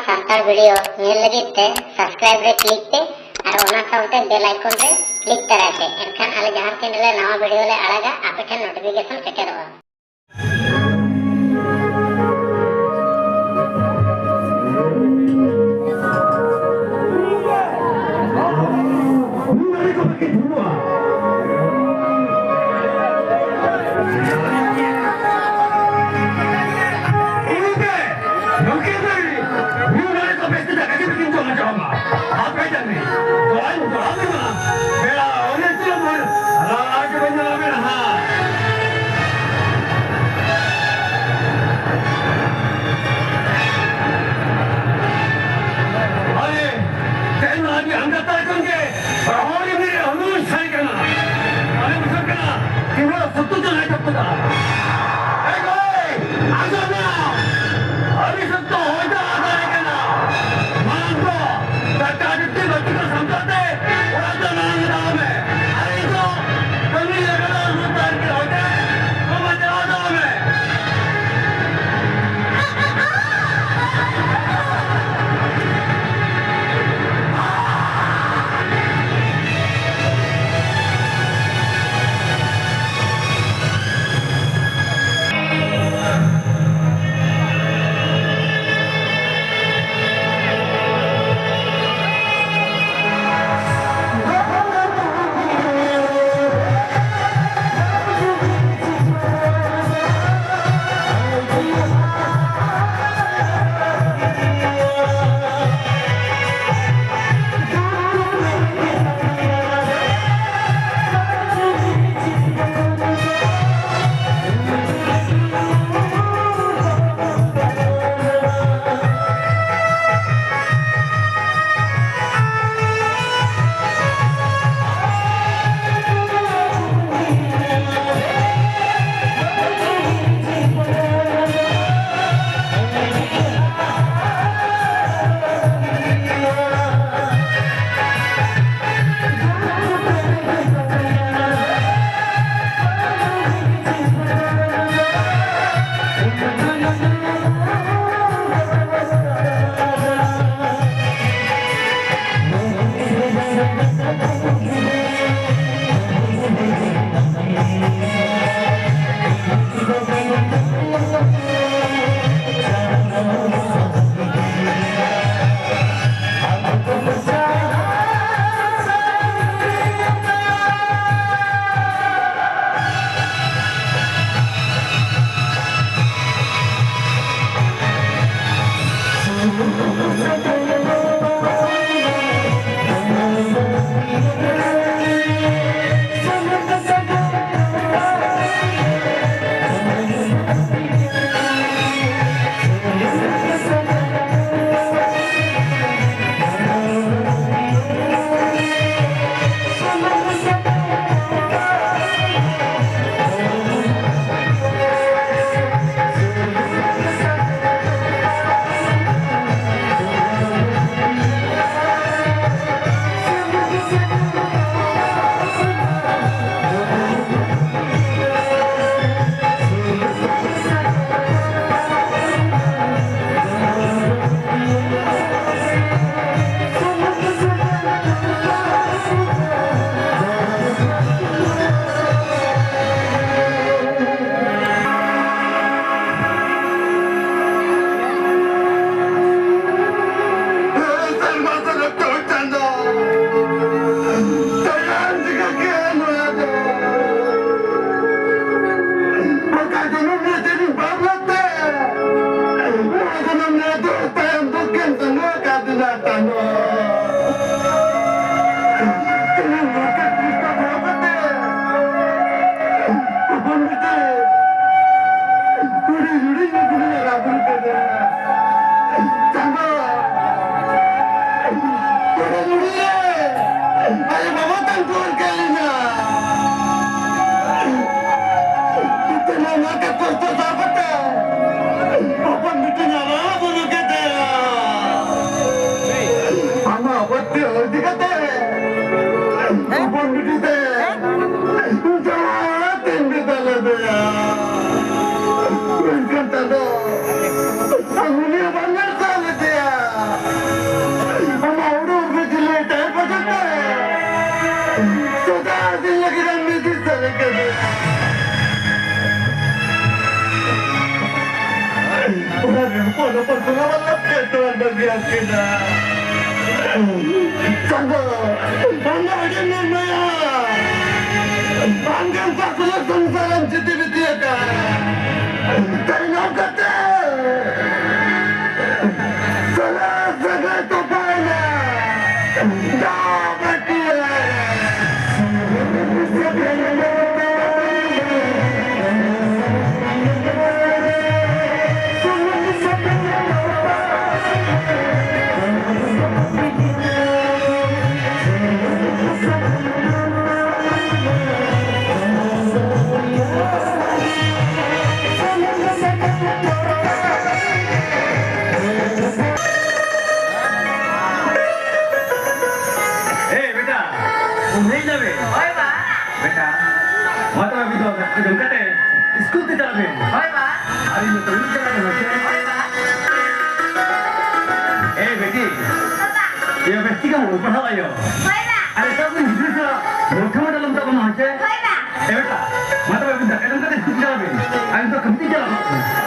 सानताड़ video नेल लगित ते subscribe रे click पे और ओना साउते बेल आइकन रे क्लिक तरा के एनखान आले जहां तीन ले नवा वीडियो ले आड़ागा आपे ठन notification सेटेरोआ। wala keto bagian kita. Coba, anda ada namanya. Bangga pakulah sangsaran citi-citi kan. Karena kata. Salah salah topana. Dapat dia. नहीं जावे होय बा बेटा मत अभी तो गलकते स्कूल से चला गए होय बा अरे मैं तो नहीं चला गया होय बा ए बेटी ये बेटी का ऊपर हवा यो होय बा अरे सब हिंदी से मोटा मोटा लंबा कम है होय बा ए बेटा मत अभी तो गलकते स्कूल चला गए अभी तो कंपनी चला